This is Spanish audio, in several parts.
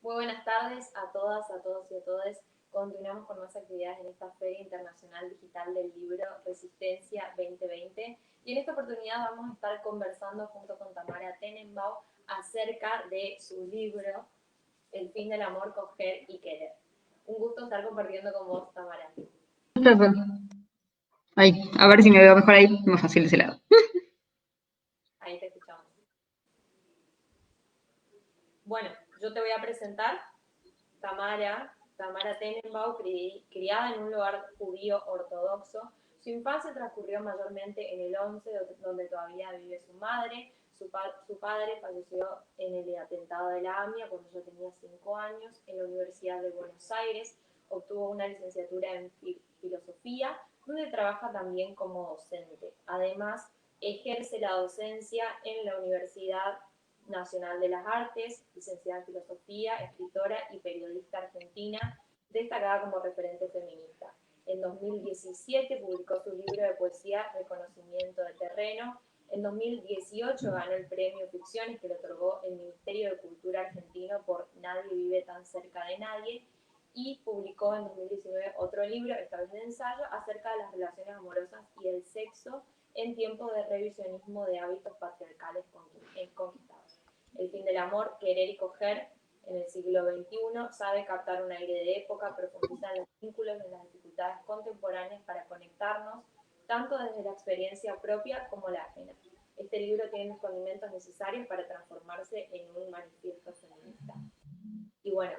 Muy buenas tardes a todas, a todos y a todes. Continuamos con más actividades en esta Feria Internacional Digital del Libro Resistencia 2020. Y en esta oportunidad vamos a estar conversando junto con Tamara Tenenbaum acerca de su libro El fin del amor, coger y querer. Un gusto estar compartiendo con vos, Tamara. Perfecto. Ahí, a ver si me veo mejor ahí, más fácil de ese lado. Ahí te escuchamos. Bueno, yo te voy a presentar. Tamara Tenenbaum, criada en un lugar judío ortodoxo. Su infancia transcurrió mayormente en el 11, donde todavía vive su madre. Su padre falleció en el atentado de la AMIA cuando ella tenía 5 años. En la Universidad de Buenos Aires obtuvo una licenciatura en filosofía, donde trabaja también como docente. Además, ejerce la docencia en la Universidad Nacional de las Artes, licenciada en Filosofía, escritora y periodista argentina, destacada como referente feminista. En 2017 publicó su libro de poesía Reconocimiento de Terreno. En 2018 ganó el premio Ficciones que le otorgó el Ministerio de Cultura argentino por Nadie vive tan cerca de nadie, y publicó en 2019 otro libro, esta vez de ensayo, acerca de las relaciones amorosas y el sexo en tiempos de revisionismo de hábitos patriarcales conquistados. El fin del amor, querer y coger en el siglo XXI, sabe captar un aire de época, profundiza en los vínculos, en las dificultades contemporáneas para conectarnos, tanto desde la experiencia propia como la ajena. Este libro tiene los condimentos necesarios para transformarse en un manifiesto feminista. Y bueno,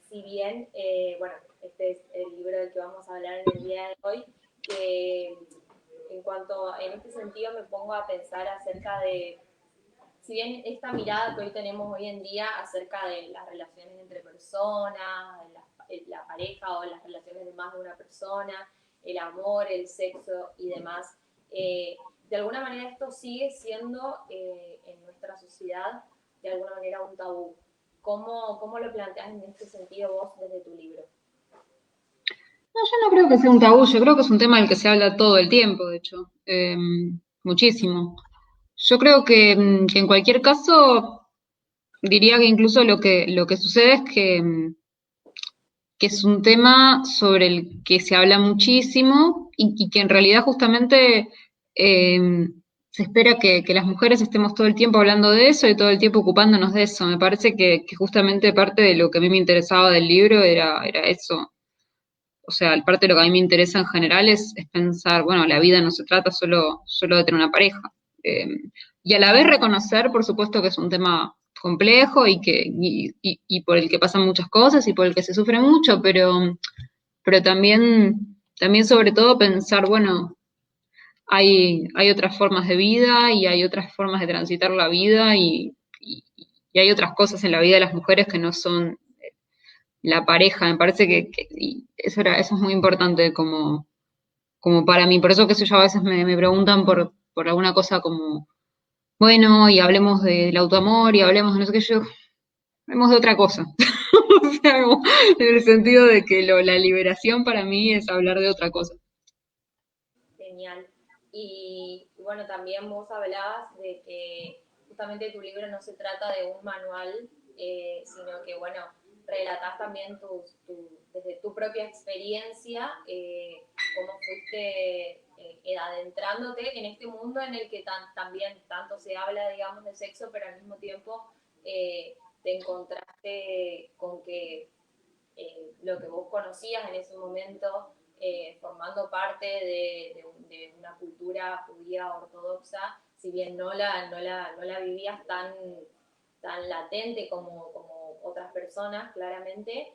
si bien, este es el libro del que vamos a hablar en el día de hoy, que en este sentido me pongo a pensar acerca de, si bien esta mirada que hoy tenemos hoy en día acerca de las relaciones entre personas, la pareja o las relaciones de más de una persona, el amor, el sexo y demás, de alguna manera esto sigue siendo en nuestra sociedad de alguna manera un tabú. ¿Cómo lo planteas en este sentido vos desde tu libro? No, yo no creo que sea un tabú, yo creo que es un tema del que se habla todo el tiempo, de hecho, muchísimo. Yo creo que en cualquier caso, diría que incluso lo que sucede es que es un tema sobre el que se habla muchísimo y que en realidad justamente eh, se espera que las mujeres estemos todo el tiempo hablando de eso y todo el tiempo ocupándonos de eso. Me parece que justamente parte de lo que a mí me interesaba del libro era eso. O sea, parte de lo que a mí me interesa en general es pensar, bueno, la vida no se trata solo de tener una pareja. Eh, y a la vez reconocer, por supuesto, que es un tema complejo y por el que pasan muchas cosas y por el que se sufre mucho, pero también sobre todo pensar, bueno, hay otras formas de vida y hay otras formas de transitar la vida y hay otras cosas en la vida de las mujeres que no son la pareja. Me parece que y eso es muy importante como para mí. Por eso que sé yo, a veces me preguntan por alguna cosa como, bueno, y hablemos del autoamor y hablemos de no sé qué, yo, hablemos de otra cosa. O sea, como en el sentido de que la liberación para mí es hablar de otra cosa. Genial. Y bueno, también vos hablabas de que justamente tu libro no se trata de un manual, sino que, bueno, relatás también desde tu propia experiencia, cómo fuiste adentrándote en este mundo en el que también tanto se habla, digamos, de sexo, pero al mismo tiempo te encontraste con que lo que vos conocías en ese momento, formando parte de una cultura judía ortodoxa, si bien no la vivías tan latente como otras personas, claramente,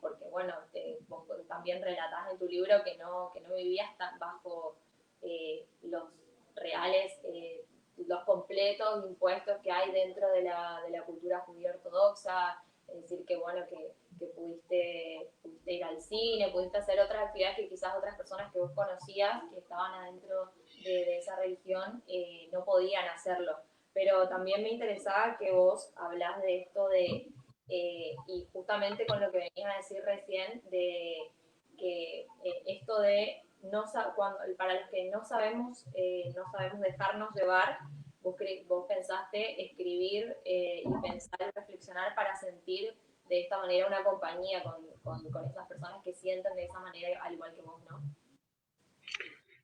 porque bueno, vos también relatás en tu libro que no vivías bajo los reales, los completos impuestos que hay dentro de la cultura judía ortodoxa, es decir, que bueno, que pudiste ir al cine, pudiste hacer otras actividades que quizás otras personas que vos conocías, que estaban adentro de esa religión, no podían hacerlo. Pero también me interesaba que vos hablás de esto y justamente con lo que venías a decir recién, de que esto de para los que no sabemos dejarnos llevar, vos pensaste escribir y pensar y reflexionar para sentir de esta manera una compañía con esas personas que sienten de esa manera al igual que vos, ¿no?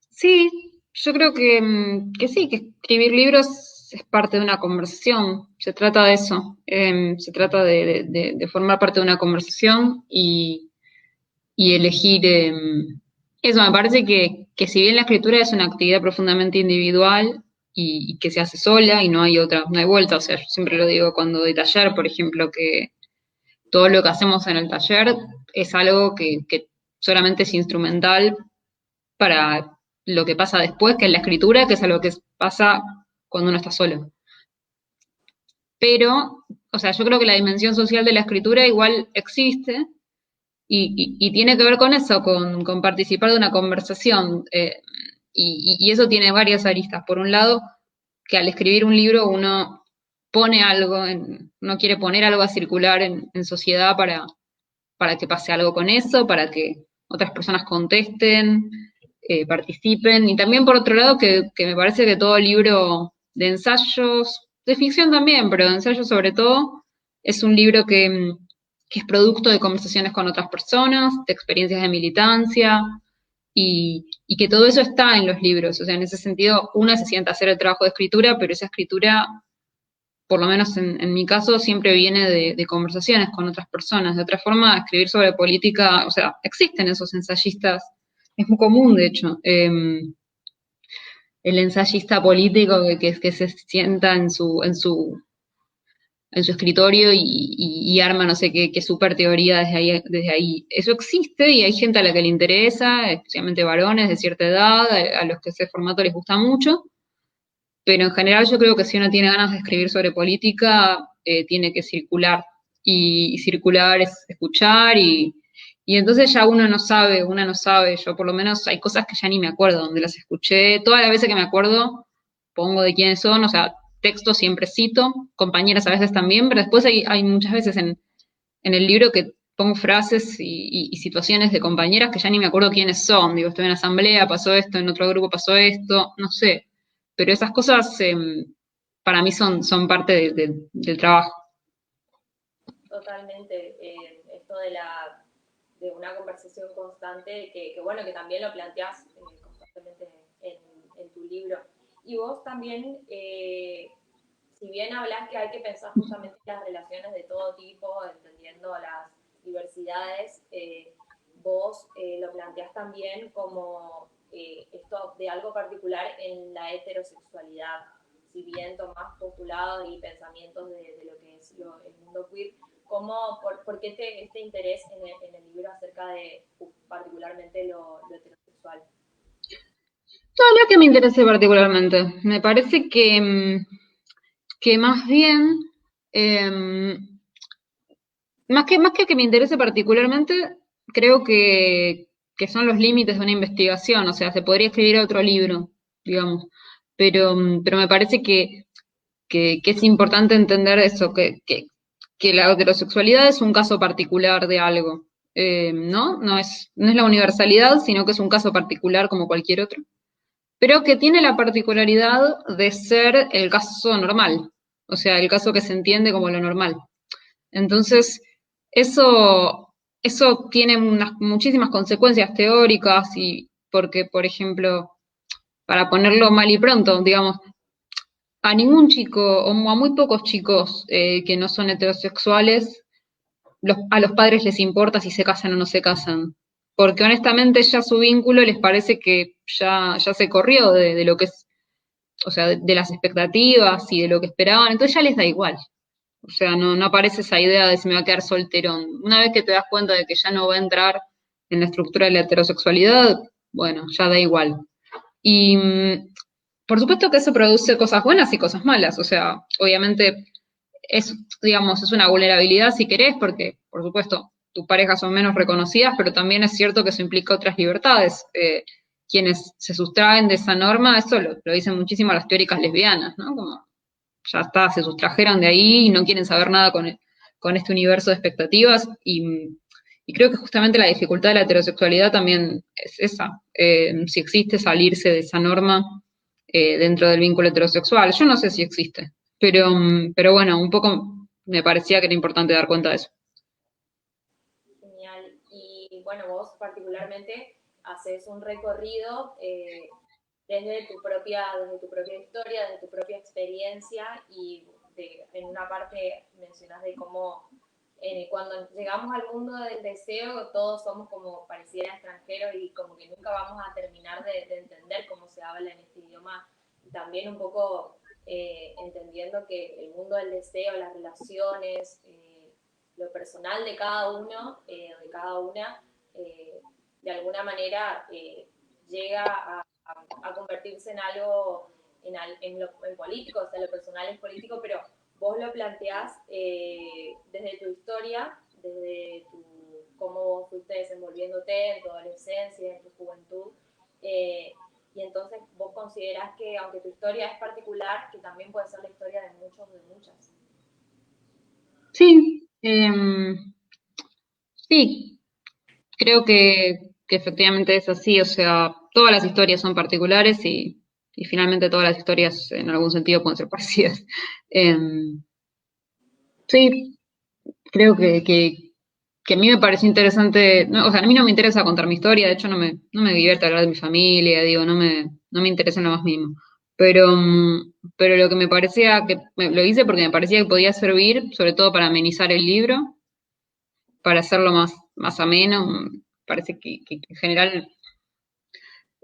Sí, yo creo que sí, que escribir libros es parte de una conversación, se trata de eso, se trata de formar parte de una conversación y elegir eso. Me parece que si bien la escritura es una actividad profundamente individual y que se hace sola y no hay otra, no hay vuelta, o sea, yo siempre lo digo cuando doy taller, por ejemplo, que todo lo que hacemos en el taller es algo que solamente es instrumental para lo que pasa después, que es la escritura, que es algo que pasa cuando uno está solo. Pero, o sea, yo creo que la dimensión social de la escritura igual existe y tiene que ver con eso, con participar de una conversación. Y eso tiene varias aristas. Por un lado, que al escribir un libro uno pone algo, uno quiere poner algo a circular en sociedad para que pase algo con eso, para que otras personas contesten, participen. Y también por otro lado que me parece que todo libro de ensayos, de ficción también, pero de ensayos sobre todo, es un libro que es producto de conversaciones con otras personas, de experiencias de militancia, y que todo eso está en los libros. O sea, en ese sentido, una se sienta a hacer el trabajo de escritura, pero esa escritura, por lo menos en mi caso, siempre viene de conversaciones con otras personas. De otra forma, escribir sobre política, o sea, existen esos ensayistas, es muy común, de hecho, el ensayista político que se sienta en su escritorio y arma no sé qué super teoría desde ahí. Eso existe y hay gente a la que le interesa, especialmente varones de cierta edad, a los que ese formato les gusta mucho. Pero en general yo creo que si uno tiene ganas de escribir sobre política, tiene que circular. Y circular es escuchar y entonces ya uno no sabe, una no sabe. Yo por lo menos hay cosas que ya ni me acuerdo donde las escuché. Todas las veces que me acuerdo pongo de quiénes son, o sea, textos siempre cito, compañeras a veces también, pero después hay muchas veces en el libro que pongo frases y situaciones de compañeras que ya ni me acuerdo quiénes son. Digo, estoy en asamblea, pasó esto, en otro grupo pasó esto, no sé. Pero esas cosas para mí son parte del trabajo. Totalmente. Esto de una conversación constante, bueno, que también lo planteas constantemente en tu libro. Y vos también, si bien hablas que hay que pensar justamente las relaciones de todo tipo, entendiendo las diversidades, vos lo planteás también como esto de algo particular en la heterosexualidad. Si bien tomás postulados y pensamientos de lo que es el mundo queer, ¿por qué este interés en el libro acerca de particularmente lo heterosexual? No, no es que me interese particularmente. Me parece que más bien, eh, más que me interese particularmente, creo que son los límites de una investigación. O sea, se podría escribir otro libro, digamos. Pero me parece que es importante entender eso, que la heterosexualidad es un caso particular de algo, ¿no? No es la universalidad, sino que es un caso particular como cualquier otro, pero que tiene la particularidad de ser el caso normal, o sea, el caso que se entiende como lo normal. Entonces, eso tiene muchísimas consecuencias teóricas y porque, por ejemplo, para ponerlo mal y pronto, digamos, a ningún chico o a muy pocos chicos que no son heterosexuales, a los padres les importa si se casan o no se casan. Porque honestamente ya su vínculo les parece que ya se corrió de lo que es, o sea, de las expectativas y de lo que esperaban, entonces ya les da igual. O sea, no aparece esa idea de si me va a quedar solterón. Una vez que te das cuenta de que ya no va a entrar en la estructura de la heterosexualidad, bueno, ya da igual. Y por supuesto que eso produce cosas buenas y cosas malas. O sea, obviamente digamos, es una vulnerabilidad si querés, porque, por supuesto, tus parejas son menos reconocidas, pero también es cierto que eso implica otras libertades. Quienes se sustraen de esa norma, eso lo dicen muchísimo las teóricas lesbianas, ¿no? Como ya está, se sustrajeron de ahí y no quieren saber nada con este universo de expectativas y creo que justamente la dificultad de la heterosexualidad también es esa, si existe salirse de esa norma dentro del vínculo heterosexual. Yo no sé si existe, pero bueno, un poco me parecía que era importante dar cuenta de eso. bueno, vos particularmente haces un recorrido desde tu propia historia, desde tu propia experiencia y en una parte mencionas de cómo cuando llegamos al mundo del deseo todos somos como pareciera extranjeros y como que nunca vamos a terminar de entender cómo se habla en este idioma. Y también un poco entendiendo que el mundo del deseo, las relaciones, lo personal de cada uno, de cada una, de alguna manera llega a convertirse en algo, en político, o sea, lo personal es político, pero vos lo planteás desde tu historia, desde cómo vos fuiste desenvolviéndote en tu adolescencia, en tu juventud, y entonces vos considerás que aunque tu historia es particular, que también puede ser la historia de muchos, de muchas. Sí, sí, creo que efectivamente es así, o sea, todas las historias son particulares y finalmente todas las historias en algún sentido pueden ser parecidas. Em, sí, creo que a mí me pareció interesante, no, o sea, a mí no me interesa contar mi historia, de hecho no me divierte hablar de mi familia, digo, no me interesa en lo más mínimo. Pero, pero lo que me parecía, lo hice porque me parecía que podía servir, sobre todo para amenizar el libro, para hacerlo más ameno. Parece que en general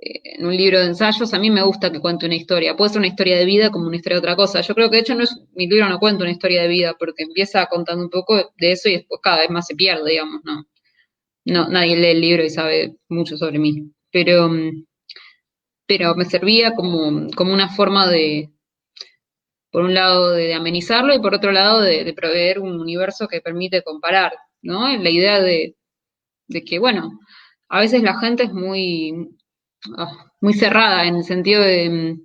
en un libro de ensayos a mí me gusta que cuente una historia. Puede ser una historia de vida como una historia de otra cosa. Yo creo que de hecho mi libro no cuenta una historia de vida porque empieza contando un poco de eso y después cada vez más se pierde, digamos, ¿no? No, nadie lee el libro y sabe mucho sobre mí. Pero me servía como una forma por un lado, de amenizarlo y por otro lado, de proveer un universo que permite comparar, ¿no? La idea de que, bueno, a veces la gente es muy cerrada en el sentido de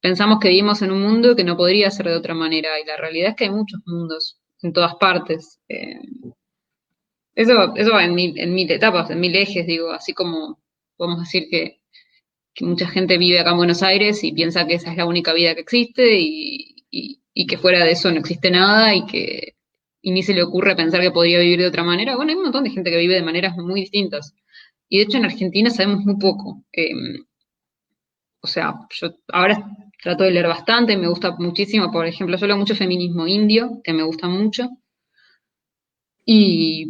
pensamos que vivimos en un mundo que no podría ser de otra manera y la realidad es que hay muchos mundos en todas partes. Eso va en mil etapas, en mil ejes, digo, así como podemos decir que mucha gente vive acá en Buenos Aires y piensa que esa es la única vida que existe y que fuera de eso no existe nada y ni se le ocurre pensar que podría vivir de otra manera. Bueno, hay un montón de gente que vive de maneras muy distintas. Y de hecho en Argentina sabemos muy poco. O sea, yo ahora trato de leer bastante, me gusta muchísimo, por ejemplo, yo leo mucho feminismo indio, que me gusta mucho, y,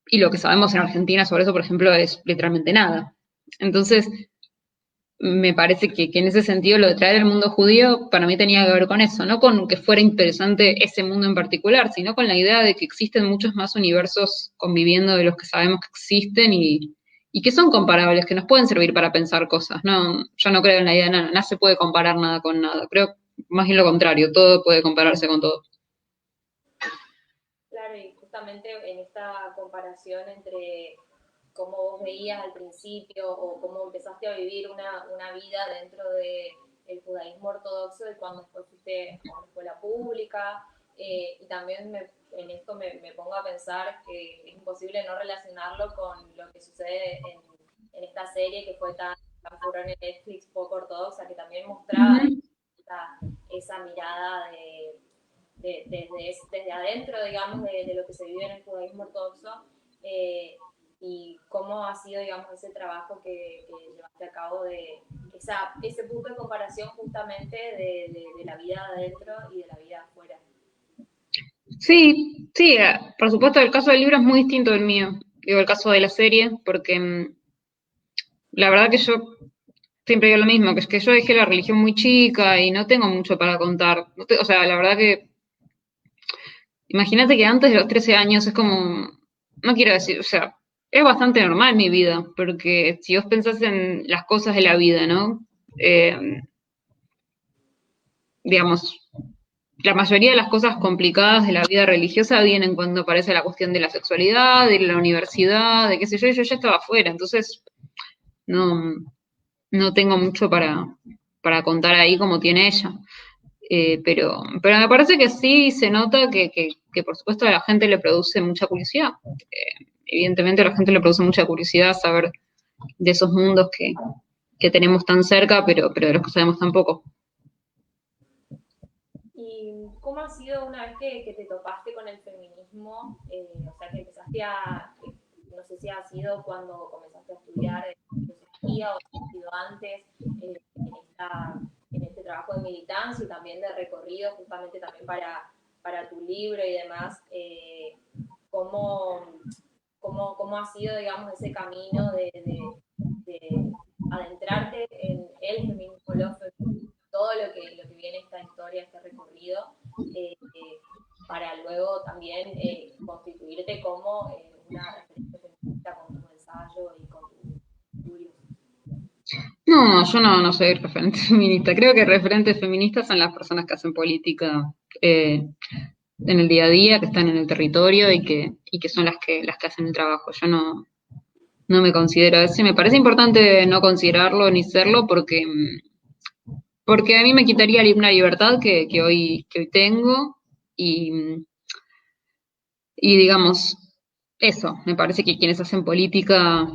y lo que sabemos en Argentina sobre eso, por ejemplo, es literalmente nada. Entonces, me parece que en ese sentido lo de traer el mundo judío para mí tenía que ver con eso, no con que fuera interesante ese mundo en particular, sino con la idea de que existen muchos más universos conviviendo de los que sabemos que existen y que son comparables, que nos pueden servir para pensar cosas. No, yo no creo en la idea de nada, nada se puede comparar nada con nada. Creo más bien lo contrario, todo puede compararse con todo. Claro, y justamente en esta comparación entre cómo vos veías al principio o cómo empezaste a vivir una vida dentro del judaísmo ortodoxo y cuando después fuiste a una escuela pública. Y también en esto me pongo a pensar que es imposible no relacionarlo con lo que sucede en esta serie que fue tan furor en Netflix, poco ortodoxa, que también mostraba Ujú. esa mirada desde adentro, digamos, de lo que se vive en el judaísmo ortodoxo, eh, y cómo ha sido, digamos, ese trabajo que llevaste a cabo de ese punto de comparación justamente de la vida adentro y de la vida afuera. Sí, sí, por supuesto el caso del libro es muy distinto del mío, digo, el caso de la serie, porque la verdad que yo siempre digo lo mismo, que es que yo dejé la religión muy chica y no tengo mucho para contar. O sea, la verdad que, imagínate que antes de los 13 años es como, no quiero decir, o sea, es bastante normal mi vida, porque si vos pensás en las cosas de la vida, ¿no? Eh, digamos, la mayoría de las cosas complicadas de la vida religiosa vienen cuando aparece la cuestión de la sexualidad, de la universidad, de qué sé yo, y yo ya estaba afuera, entonces no, no tengo mucho para contar ahí como tiene ella. Pero me parece que sí se nota que por supuesto a la gente le produce mucha curiosidad. Evidentemente a la gente le produce mucha curiosidad saber de esos mundos que tenemos tan cerca, pero de los que sabemos tan poco. ¿Y cómo ha sido una vez que te topaste con el feminismo? O sea, que empezaste a no sé si ha sido cuando comenzaste a estudiar filosofía o si ha sido antes, en este trabajo de militancia y también de recorrido, justamente también para tu libro y demás, cómo, cómo ha sido, digamos, ese camino de adentrarte en el feminismo, los feminismos, todo lo que viene esta historia, este recorrido, para luego también constituirte como una referente feminista con tu ensayo y con tu libro. No, yo no soy referente feminista. Creo que referentes feministas son las personas que hacen política en el día a día, que están en el territorio y que son las que hacen el trabajo. Yo no me considero eso y me parece importante no considerarlo ni serlo porque a mí me quitaría una libertad que hoy tengo y, y digamos, eso, me parece que quienes hacen política,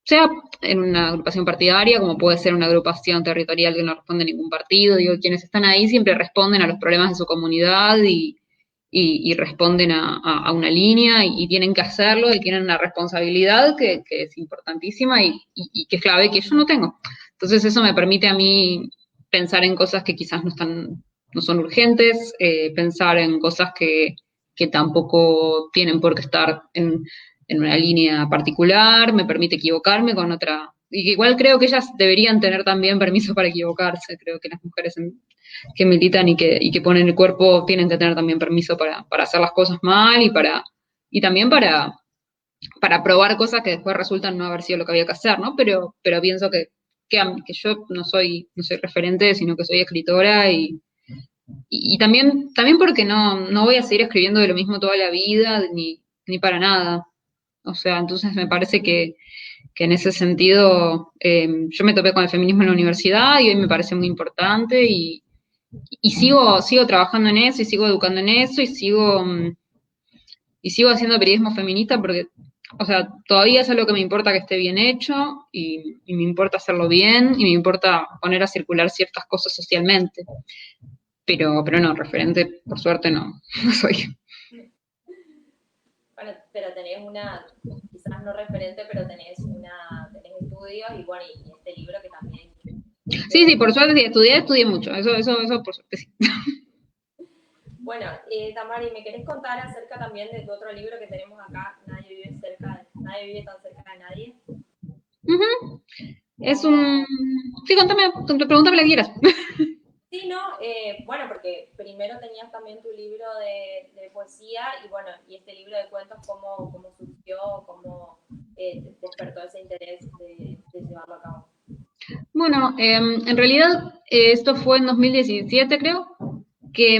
sea en una agrupación partidaria, como puede ser una agrupación territorial que no responde a ningún partido, digo, quienes están ahí siempre responden a los problemas de su comunidad y responden a una línea y tienen que hacerlo y tienen una responsabilidad que es importantísima y que es clave que yo no tengo. Entonces eso me permite a mí pensar en cosas que quizás no son urgentes, pensar en cosas que tampoco tienen por qué estar en una línea particular, me permite equivocarme con otra. Y que igual creo que ellas deberían tener también permiso para equivocarse. Creo que las mujeres que militan y que ponen el cuerpo tienen que tener también permiso para hacer las cosas mal y también para probar cosas que después resultan no haber sido lo que había que hacer, ¿no? Pero pienso que yo no soy referente, sino que soy escritora y también porque no voy a seguir escribiendo de lo mismo toda la vida, ni para nada. O sea, entonces me parece que en ese sentido yo me topé con el feminismo en la universidad y hoy me parece muy importante y sigo trabajando en eso y sigo educando en eso y sigo haciendo periodismo feminista porque, o sea, todavía es algo que me importa que esté bien hecho y me importa hacerlo bien y me importa poner a circular ciertas cosas socialmente. Pero no, referente, por suerte no soy. Bueno, pero tenés quizás no referente, pero tenés estudios y bueno, y este libro que también Sí, por suerte sí, estudié mucho, eso por suerte sí. Bueno, Tamari, ¿me querés contar acerca también de tu otro libro que tenemos acá, Nadie vive tan cerca de nadie? Ujú. Es ¿Cómo? un... Sí, pregúntame lo que quieras. Sí, no, bueno, porque primero tenías también tu libro de poesía y bueno, y este libro de cuentos, ¿cómo surgió, cómo despertó ese interés de llevarlo a cabo? Bueno, en realidad esto fue en 2017, creo, que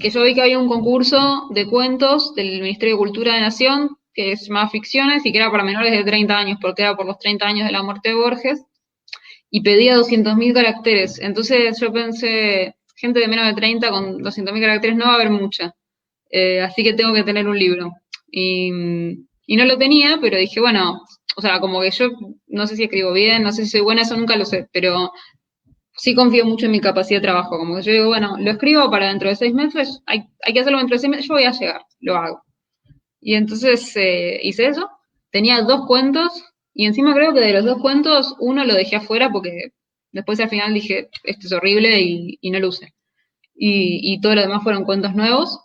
yo vi que había un concurso de cuentos del Ministerio de Cultura de Nación que se llamaba Ficciones y que era para menores de 30 años, porque era por los 30 años de la muerte de Borges, y pedía 200.000 caracteres. Entonces yo pensé, gente de menos de 30 con 200.000 caracteres no va a haber mucha, así que tengo que tener un libro. Y no lo tenía, pero dije, bueno, o sea, como que yo no sé si escribo bien, no sé si soy buena, eso nunca lo sé, pero sí confío mucho en mi capacidad de trabajo, como que yo digo, bueno, lo escribo para dentro de 6 meses, hay que hacerlo dentro de 6 meses, yo voy a llegar, lo hago. Y entonces hice eso, tenía 2 cuentos, y encima creo que de los 2 cuentos, uno lo dejé afuera porque después al final dije, esto es horrible y no lo usé. Y todo lo demás fueron cuentos nuevos,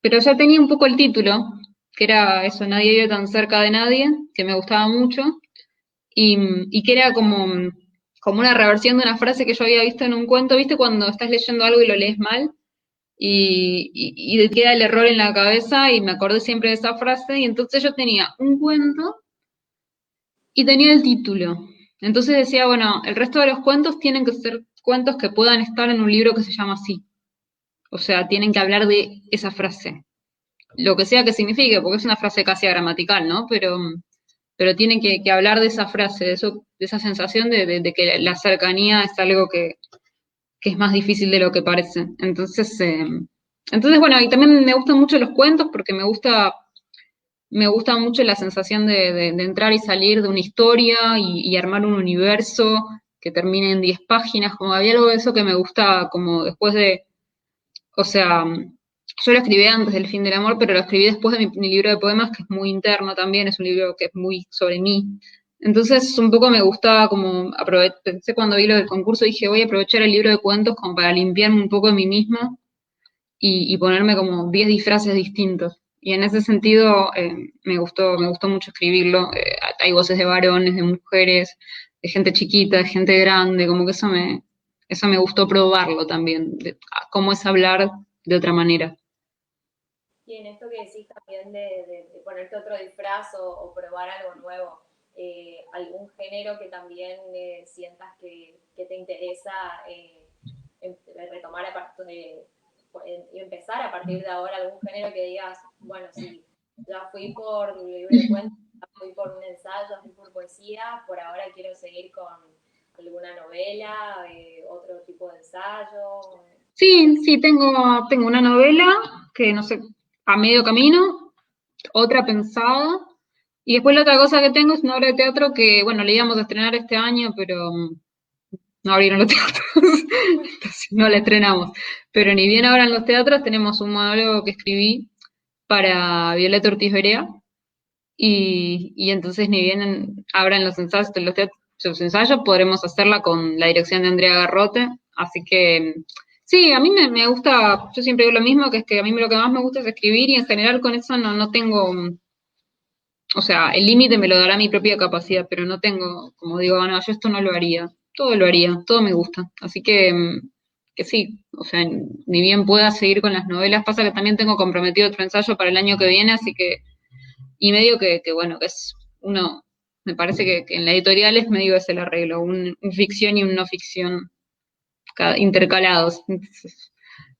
pero ya tenía un poco el título, que era eso, Nadie vive tan cerca de nadie, que me gustaba mucho, y que era como una reversión de una frase que yo había visto en un cuento, ¿viste? Cuando estás leyendo algo y lo lees mal y te queda el error en la cabeza y me acordé siempre de esa frase y entonces yo tenía un cuento y tenía el título. Entonces decía, bueno, el resto de los cuentos tienen que ser cuentos que puedan estar en un libro que se llama así. O sea, tienen que hablar de esa frase. Lo que sea que signifique, porque es una frase casi gramatical, ¿no? Pero tienen que hablar de esa frase, de esa sensación de que la cercanía es algo que es más difícil de lo que parece. Entonces bueno, y también me gustan mucho los cuentos porque me gusta mucho la sensación de entrar y salir de una historia y armar un universo que termine en 10 páginas, como había algo de eso que me gusta como después de, o sea, Yo lo escribí antes del fin del amor, pero lo escribí después de mi libro de poemas, que es muy interno también, es un libro que es muy sobre mí. Entonces, un poco me gustaba como pensé cuando vi lo del concurso, dije, voy a aprovechar el libro de cuentos como para limpiarme un poco de mí misma y ponerme como 10 disfraces distintos. Y en ese sentido me gustó mucho escribirlo. Hay voces de varones, de mujeres, de gente chiquita, de gente grande, como que eso me gustó probarlo también, de cómo es hablar de otra manera. Y en esto que decís también de ponerte otro disfraz o probar algo nuevo, algún género que también sientas que te interesa retomar y empezar a partir de ahora algún género que digas, bueno, sí, ya fui por un libro de cuentos, ya fui por un ensayo, ya fui por poesía, por ahora quiero seguir con alguna novela, otro tipo de ensayo. Sí, sí, tengo una novela que no sé, a medio camino, otra pensada, y después la otra cosa que tengo es una obra de teatro que, bueno, le íbamos a estrenar este año, pero no abrieron los teatros, entonces no la estrenamos. Pero ni bien ahora en los teatros tenemos un monólogo que escribí para Violeta Ortiz Berea, y entonces ni bien abran los ensayos, podremos hacerla con la dirección de Andrea Garrote, así que sí, a mí me gusta, yo siempre digo lo mismo, que es que a mí lo que más me gusta es escribir y en general con eso no tengo, o sea, el límite me lo dará mi propia capacidad, pero no tengo, como digo, no, yo esto no lo haría, todo lo haría, todo me gusta, así que sí, o sea, ni bien pueda seguir con las novelas, pasa que también tengo comprometido otro ensayo para el año que viene, así que y medio que bueno, que es uno, me parece que en la editorial es medio es el arreglo, un ficción y un no ficción intercalados. Entonces,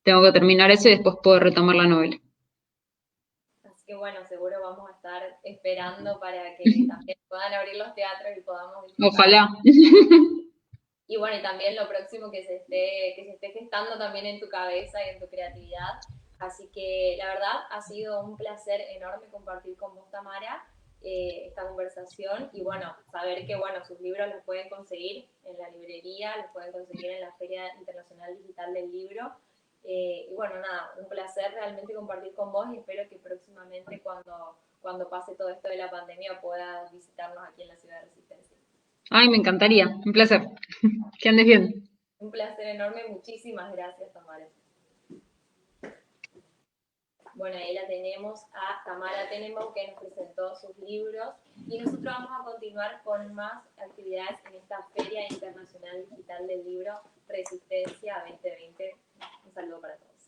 tengo que terminar eso y después puedo retomar la novela. Así que bueno, seguro vamos a estar esperando para que también puedan abrir los teatros y podamos disfrutar. Ojalá. Y bueno, y también lo próximo que se esté gestando también en tu cabeza y en tu creatividad. Así que la verdad ha sido un placer enorme compartir con vos, Tamara, esta conversación y bueno, saber que bueno, sus libros los pueden conseguir en la librería, los pueden conseguir en la Feria Internacional Digital del Libro. Y bueno, nada, un placer realmente compartir con vos y espero que próximamente cuando pase todo esto de la pandemia puedas visitarnos aquí en la ciudad de Resistencia. Ay, me encantaría, un placer. Que andes bien. Un placer enorme, muchísimas gracias, Tamara. Bueno, ahí la tenemos a Tamara Tenenbaum que nos presentó sus libros y nosotros vamos a continuar con más actividades en esta Feria Internacional Digital del Libro Resistencia 2020. Un saludo para todos.